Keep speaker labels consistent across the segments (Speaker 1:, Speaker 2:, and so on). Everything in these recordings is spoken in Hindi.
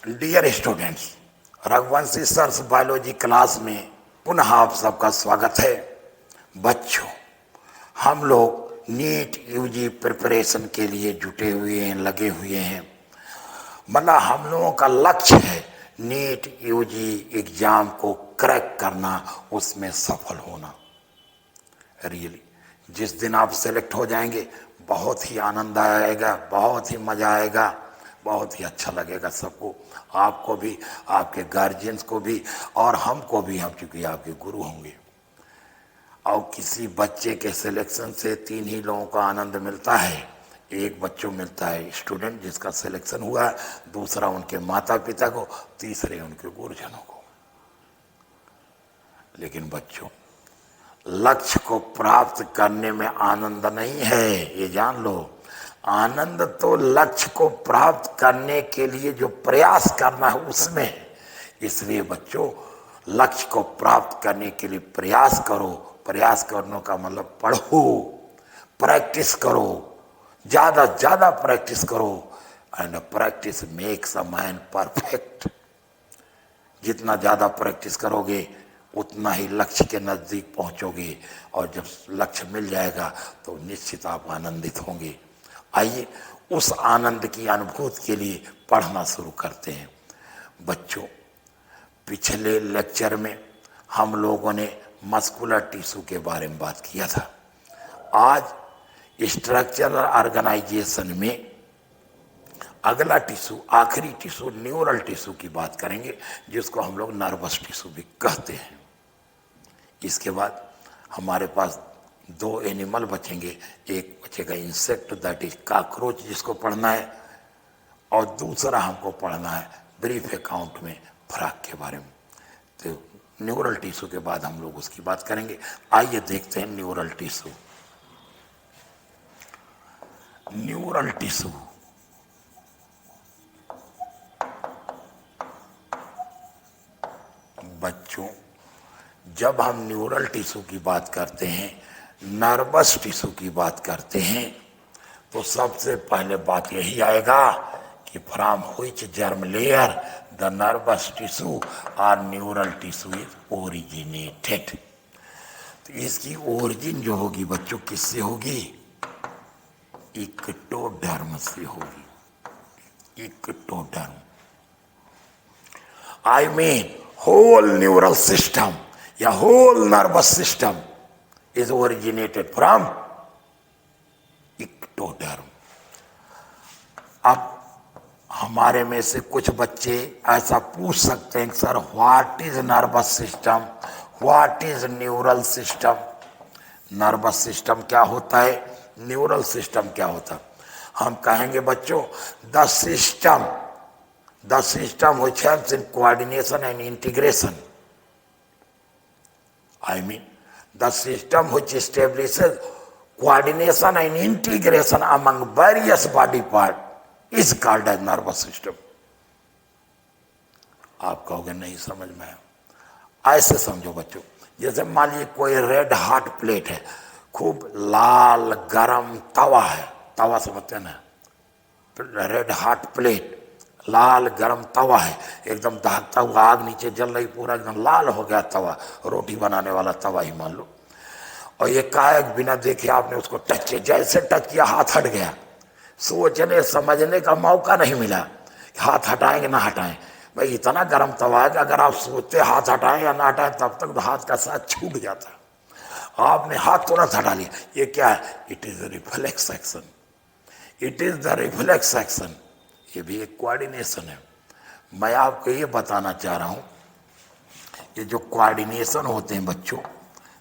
Speaker 1: Dear students, Raghuvanshi sirs biology class में पुनः आप सबका स्वागत है। बच्चों, हम लोग नीट यूजी प्रिपरेशन के लिए जुटे हुए हैं, लगे हुए हैं। मतलब हम लोगों का लक्ष्य है नीट यूजी एग्जाम को क्रैक करना, उसमें सफल होना। रियली जिस दिन आप सेलेक्ट हो जाएंगे बहुत ही आनंद आएगा, बहुत ही मजा आएगा, बहुत ही अच्छा लगेगा सबको, आपको भी, आपके गार्जियंस को भी और हमको भी, हम चूंकि आपके गुरु होंगे। और किसी बच्चे के सिलेक्शन से 3 ही लोगों को आनंद मिलता है। एक बच्चों मिलता है स्टूडेंट जिसका सिलेक्शन हुआ है, दूसरा उनके माता पिता को, तीसरे उनके गुरुजनों को। लेकिन बच्चों, लक्ष्य को प्राप्त करने में आनंद नहीं है, ये जान लो। आनंद तो लक्ष्य को प्राप्त करने के लिए जो प्रयास करना है उसमें है। इसलिए बच्चों, लक्ष्य को प्राप्त करने के लिए प्रयास करो। प्रयास करने का मतलब पढ़ो, प्रैक्टिस करो, ज्यादा प्रैक्टिस करो। And practice makes a man perfect. जितना ज्यादा प्रैक्टिस करोगे उतना ही लक्ष्य के नजदीक पहुंचोगे, और जब लक्ष्य मिल जाएगा तो निश्चित आप आनंदित होंगे। आइए उस आनंद की अनुभूति के लिए पढ़ना शुरू करते हैं। बच्चों, पिछले लेक्चर में हम लोगों ने मस्कुलर टिश्यू के बारे में बात किया था। आज स्ट्रक्चरल ऑर्गेनाइजेशन में अगला टिश्यू, आखिरी टिश्यू, न्यूरल टिश्यू की बात करेंगे, जिसको हम लोग नर्वस टिश्यू भी कहते हैं। इसके बाद हमारे पास 2 एनिमल बचेंगे। एक बचेगा इंसेक्ट, दैट इज कॉकरोच, जिसको पढ़ना है, और दूसरा हमको पढ़ना है ब्रीफ अकाउंट में फ्रॉग के बारे में। तो न्यूरल टिश्यू के बाद हम लोग उसकी बात करेंगे। आइए देखते हैं न्यूरल टिश्यू। न्यूरल टिश्यू बच्चों, जब हम न्यूरल टिश्यू की बात करते हैं, नर्वस टिश्यू की बात करते हैं, तो सबसे पहले बात यही आएगा कि from which germ layer the nervous tissue और न्यूरल टिश्यू इज ओरिजिनेटेड। तो इसकी ओरिजिन जो होगी बच्चों किससे होगी? इक्टोडर्म से होगी। Ectoderm, I mean whole neural system या whole nervous system is originated from ectoderm। अब हमारे में से कुछ बच्चे ऐसा पूछ सकते हैं, sir what is nervous system, what is neural system? Nervous system क्या होता है, न्यूरल सिस्टम क्या होता है? हम कहेंगे बच्चों, the system which helps in coordination and integration. I mean, the system which establishes coordination and integration among various body parts is called as nervous system. आप कहोगे नहीं समझ में आया। ऐसे समझो बच्चों, जैसे मान लीजिए कोई रेड हॉट प्लेट है, खूब लाल गरम तवा है, तवा समझते हैं ना, रेड हॉट प्लेट, लाल गरम तवा है, एकदम दहकता हुआ आग नीचे जल रही, पूरा एकदम लाल हो गया तवा, रोटी बनाने वाला तवा ही मान लो। और ये कायक बिना देखे आपने उसको टच किया, जैसे टच किया हाथ हट गया। सोचने समझने का मौका नहीं मिला हाथ हटाएंगे ना हटाएं। भाई इतना गर्म तवा है कि अगर आप सोचते हाथ हटाएं या ना हटाएं तब तक तो हाथ का साथ छूट जाता। आपने हाथ तुरंत हटा लिया। ये क्या है? It is reflex action. It is the reflex action. ये भी एक कोऑर्डिनेशन है। मैं आपको ये बताना चाह रहा हूँ, ये जो कोऑर्डिनेशन होते हैं बच्चों,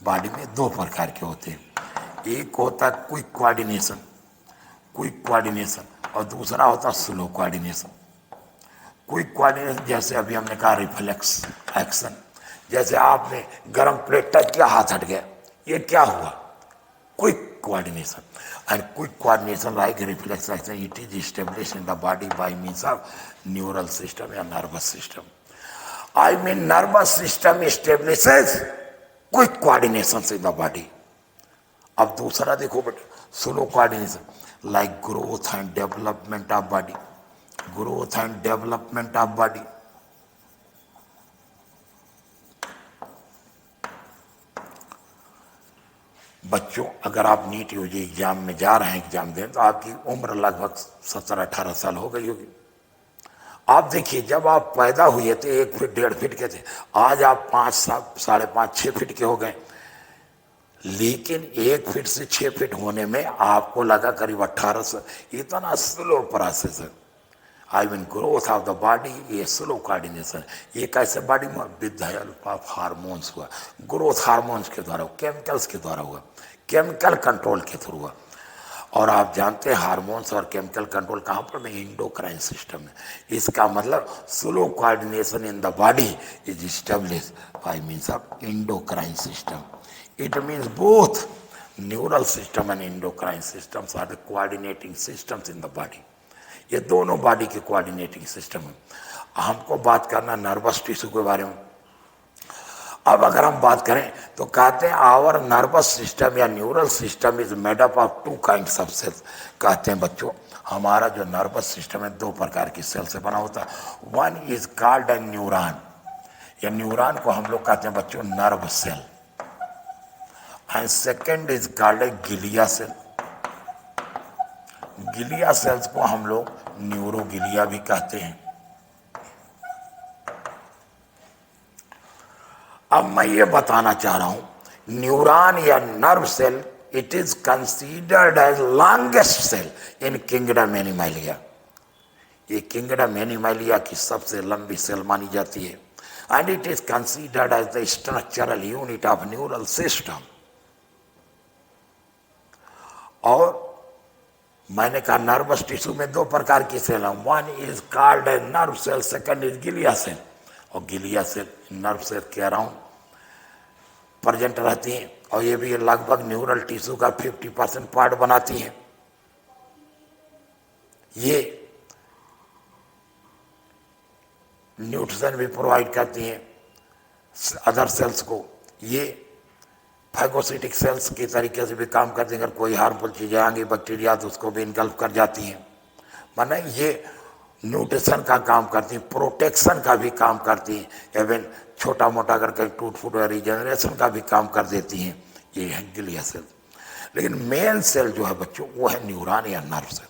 Speaker 1: बॉडी में 2 प्रकार के होते हैं। एक होता है क्विक कोऑर्डिनेशन, और दूसरा होता है स्लो कोऑर्डिनेशन। क्विक कोऑर्डिनेशन जैसे अभी हमने कहा रिफ्लेक्स एक्शन, जैसे आपने गर्म प्लेट टच किया हाथ हट गया, ये क्या हुआ? Quick coordination. And quick coordination like reflex action, it is established in the body by means of neural system या nervous system. I mean nervous system establishes quick coordination in the body. अब दूसरा देखो बेटा, slow coordination like growth and development of body. Growth and development of body. बच्चों, अगर आप नीट यूजी एग्जाम में जा रहे हैं एग्जाम दें तो आपकी उम्र लगभग 17-18 साल हो गई होगी। आप देखिए, जब आप पैदा हुए थे 1 फीट 1.5 फीट के थे, आज आप 5 साढ़े 5 6 फीट के हो गए। लेकिन 1 फीट से 6 फीट होने में आपको लगा करीब 18 साल। इतना स्लो प्रोसेस है। I mean growth of the body, ये स्लो कोऑर्डिनेशन। ये कैसे बॉडी में? With the help of hormones हुआ। ग्रोथ हार्मोन्स के द्वारा, केमिकल्स के द्वारा हुआ, केमिकल कंट्रोल के थ्रू हुआ। और आप जानते हैं हार्मोन्स और केमिकल कंट्रोल कहाँ पर में? एंडोक्राइन सिस्टम में। इसका मतलब slow coordination in the body is establish by means of endocrine system. It means both neural system and endocrine systems are the coordinating systems in the body. ये दोनों बॉडी के कोऑर्डिनेटिंग सिस्टम है। हमको बात करना नर्वस टिश्यू के बारे में। अब अगर हम बात करें तो कहते हैं आवर नर्वस सिस्टम या neural system is made up of 2 kinds of cells. कहते हैं बच्चों, हमारा जो नर्वस सिस्टम है 2 प्रकार की सेल से बना होता है। One is called a neuron, या न्यूरॉन को हम लोग कहते हैं बच्चों nerve cell, and second is called a glia cell. Glia cells को हम लोग न्यूरोगिलिया भी कहते हैं। अब मैं ये बताना चाह रहा हूं, न्यूरॉन या nerve cell it is considered as longest cell in kingdom Animalia. ये किंगडम एनिमैलिया की सबसे लंबी सेल मानी जाती है। And it is considered as the structural unit of neural system. और मैंने कहा नर्वस टिश्यू में 2 प्रकार की सेल है। One is called a nerve cell, second is glia cell. और गिलिया सेल नर्व सेल के अराउंड प्रेजेंट रहती हैं, और ये भी लगभग न्यूरल टिश्यू का 50% पार्ट बनाती हैं। ये न्यूट्रिशन भी प्रोवाइड करती हैं अदर सेल्स को। ये फैगोसिटिक सेल्स की तरीके से भी काम करती हैं। अगर कोई हार्मफुल चीज़ें आएंगी बैक्टीरिया तो उसको भी इनगल्फ कर जाती हैं। माने ये न्यूट्रिशन का काम करती हैं, प्रोटेक्शन का भी काम करती हैं, इवन छोटा मोटा अगर कहीं टूट फूट या रिजेनरेशन का भी काम कर देती हैं। ये है गिलिया सेल। लेकिन मेन सेल जो है बच्चों वो है न्यूरॉन या नर्व सेल।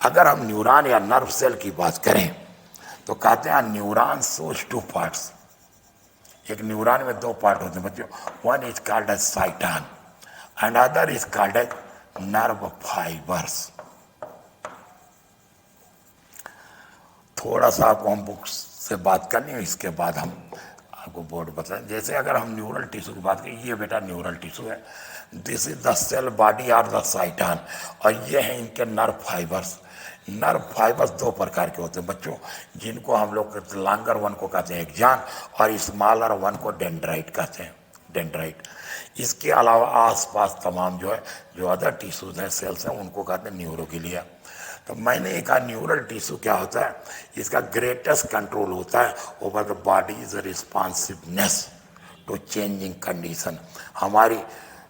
Speaker 1: अगर हम न्यूरॉन या नर्व सेल की बात करें तो कहते हैं न्यूरॉन सोज 2 पार्ट्स। एक न्यूरॉन में 2 पार्ट होते हैं बच्चों। One is called as cyton and other is called as nerve fibres. थोड़ा सा आपको हम बुक्स से बात करनी है, इसके बाद हम आपको बोर्ड बताएं। जैसे अगर हम न्यूरल टिश्यू की बात करें, ये बेटा न्यूरल टिश्यू है, this is the cell body और द साइटन, और ये हैं इनके नर्व फाइबर्स। नर्व फाइबर्स 2 प्रकार के होते हैं बच्चों, जिनको हम लोग लॉन्गर वन को कहते हैं एक्सॉन, और स्मॉलर वन को डेंड्राइट कहते हैं, डेंड्राइट। इसके अलावा आसपास तमाम जो है जो अदर टिश्यूज हैं, सेल्स हैं, उनको कहते हैं न्यूरोगिलिया। तो मैंने एक न्यूरल टिश्यू क्या होता है, इसका ग्रेटेस्ट कंट्रोल होता है over the body's responsiveness to changing condition. हमारी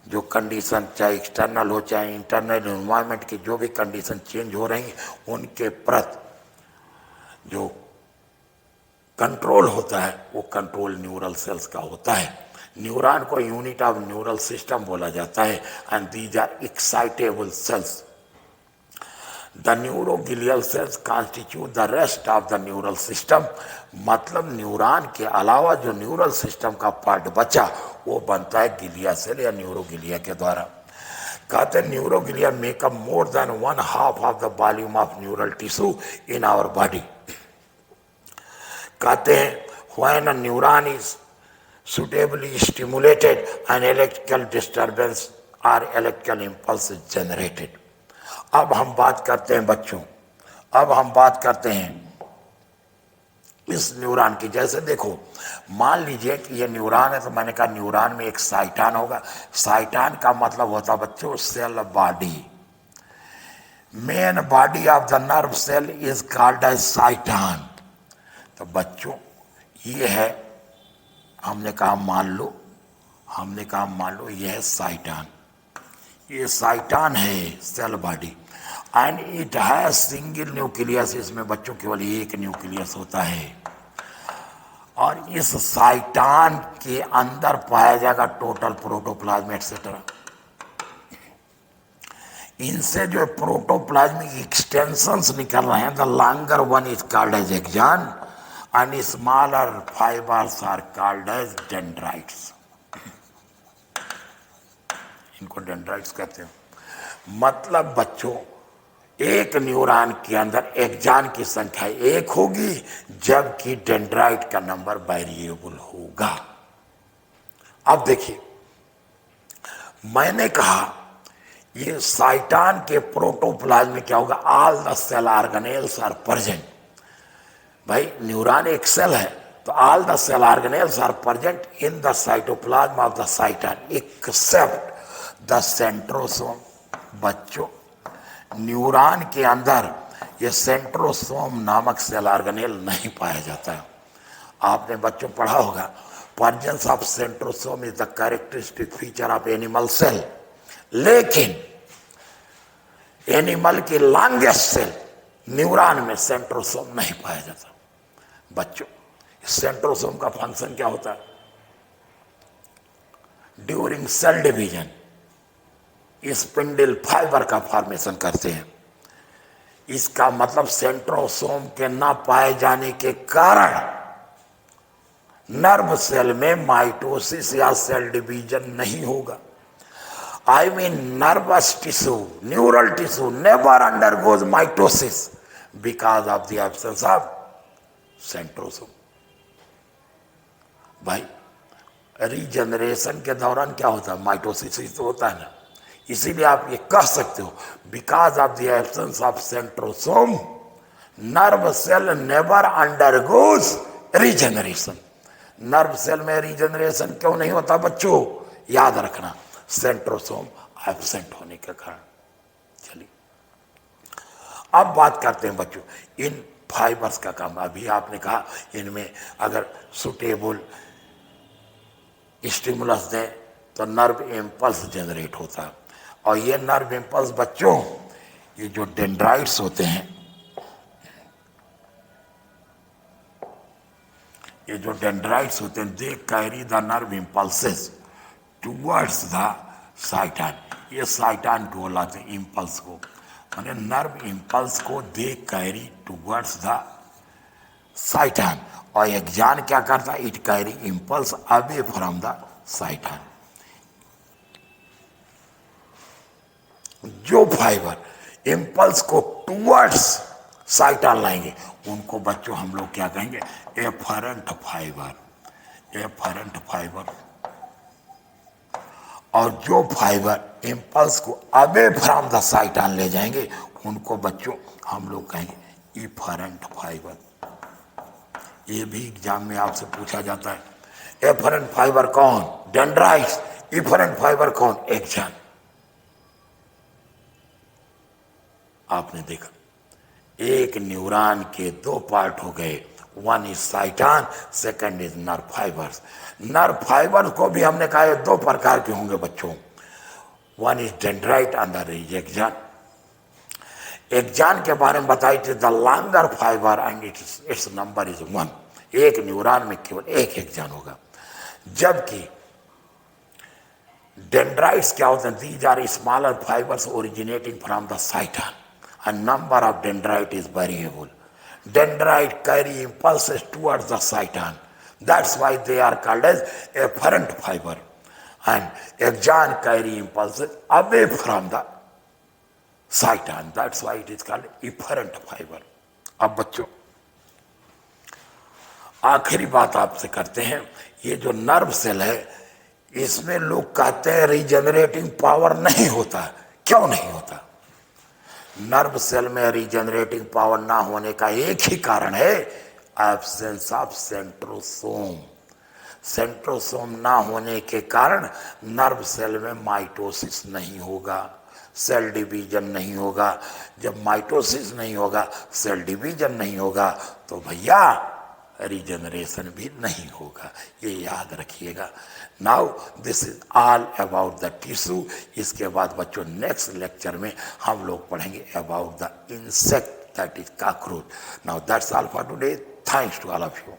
Speaker 1: जो कंडीशन चाहे एक्सटर्नल हो चाहे इंटरनल एनवायरनमेंट की जो भी कंडीशन चेंज हो रही उनके प्रति जो कंट्रोल होता है वो कंट्रोल न्यूरल सेल्स का होता है। न्यूरॉन को यूनिट ऑफ न्यूरल सिस्टम बोला जाता है and these are excitable cells. The neuroglial cells constitute the rest of the neural system. मतलब न्यूरॉन के अलावा जो न्यूरल सिस्टम का पार्ट बचा वो बनता है गिलिया सेल या न्यूरोगिलिया के द्वारा। कहते हैं neuroglia make up more than 1/2 of the volume of neural tissue in our body. कहते हैं when a neuron is suitably stimulated and electrical disturbance or electrical impulse is generated। अब हम बात करते हैं बच्चों, अब हम बात करते हैं इस न्यूरॉन की। जैसे देखो मान लीजिए कि ये न्यूरॉन है, तो मैंने कहा न्यूरॉन में एक साइटन होगा। साइटन का मतलब होता है बच्चों cell body. Main body of the nerve cell is called as cyton. तो बच्चों ये है, हमने कहा मान लो ये है साइटन, ये साइटन है cell body. And it has single nucleus, इसमें बच्चों केवल एक न्यूक्लियस होता है। और इस साइटान के अंदर पाया जाएगा टोटल प्रोटोप्लाज्म एक्सेट्रा। इनसे जो प्रोटोप्लाज्मिक एक्सटेंशंस निकल रहे हैं, the longer one is called as axon and smaller fibres are called as dendrites. इनको डेंड्राइट्स कहते हैं। मतलब बच्चों, एक न्यूरॉन के अंदर एक्सॉन की संख्या एक होगी, जबकि डेंड्राइट का नंबर वेरिएबल होगा। अब देखिए, मैंने कहा ये साइटान के प्रोटोप्लाज्म में क्या होगा, all the cell organelles are present. भाई न्यूरॉन एक सेल है, तो all the cell organelles are present in the cytoplasm of the cyton except the centrosome. बच्चों, न्यूरॉन के अंदर ये सेंट्रोसोम नामक सेल ऑर्गेनेल नहीं पाया जाता है। आपने बच्चों पढ़ा होगा, presence of centrosome is the characteristic feature of animal cell. लेकिन एनिमल की लॉन्गेस्ट सेल न्यूरॉन में सेंट्रोसोम नहीं पाया जाता। बच्चों, सेंट्रोसोम का फंक्शन क्या होता है? During cell division spindle fibre का फॉर्मेशन करते हैं। इसका मतलब सेंट्रोसोम के ना पाए जाने के कारण नर्व सेल में माइटोसिस या सेल डिवीजन नहीं होगा। I mean nervous tissue, neural tissue never undergoes mitosis because of the absence of centrosome. भाई, रीजनरेशन के दौरान क्या होता है? माइटोसिस ही तो होता है ना। इसीलिए आप ये कह सकते हो, because of the absence of centrosome nerve cell never undergoes regeneration. Nerve cell में रीजनरेशन क्यों नहीं होता बच्चों? याद रखना, सेंट्रोसोम एब्सेंट होने के कारण। चलिए अब बात करते हैं बच्चों इन फाइबर्स का काम। अभी आपने कहा इनमें अगर सुटेबल स्टिमुलस दें तो नर्व इम्पल्स जनरेट होता है। और ये नर्व इम्पल्स बच्चों, ये जो डेंड्राइट्स होते हैं, ये जो डेंड्राइट्स होते हैं, they carry the nerve impulses towards the cyton. ये साइटान को लाते हैं इम्पल्स को, माने नर्व इम्पल्स को they carry towards the cyton. और एक्सॉन क्या करता है? It carry impulse away from the cyton. जो फाइबर इम्पल्स को टूवर्ड्स साइटान लाएंगे उनको बच्चों हम लोग क्या कहेंगे? Afferent fibre. Afferent fibre. और जो फाइबर इम्पल्स को अवे फ्रॉम द साइटान ले जाएंगे उनको बच्चों हम लोग कहेंगे इफरेंट फाइबर। ये भी एग्जाम में आपसे पूछा जाता है। एफरेंट फाइबर कौन? डेंड्राइट्स। इफरेंट फाइबर कौन? एक्सॉन। आपने देखा, एक न्यूरॉन के दो पार्ट हो गए, one is cyton, second is nerve fibres. Nerve fibre को भी हमने कहा दो प्रकार के होंगे बच्चों, one is dendrite another is axon. Axon के बारे में बताई थी, the longer fibre and its number is one. एक न्यूरॉन में केवल एक एक्सॉन होगा। जबकि डेंड्राइट्स क्या होते हैं? These are smaller fibres originating from the cyton and number of dendrite is variable. Dendrite carry impulses towards the cyton. That's why they are called as efferent fiber. And axon carry impulses away from the cyton. That's why it is called efferent fiber. अब बच्चों आखिरी बात आपसे करते हैं। ये जो नर्व सेल है इसमें लोग कहते हैं रीजनरेटिंग पावर नहीं होता। क्यों नहीं होता? नर्व सेल में रीजनरेटिंग पावर ना होने का एक ही कारण है, एब्सेंस ऑफ सेंट्रोसोम। सेंट्रोसोम ना होने के कारण नर्व सेल में माइटोसिस नहीं होगा, सेल डिवीजन नहीं होगा। जब माइटोसिस नहीं होगा, सेल डिवीजन नहीं होगा, तो भैया रीजनरेशन भी नहीं होगा, ये याद रखिएगा। Now this is all about the tissue. इसके बाद बच्चों नेक्स्ट लेक्चर में हम लोग पढ़ेंगे about the insect, that is cockroach. Now that's all for today, thanks to all of you.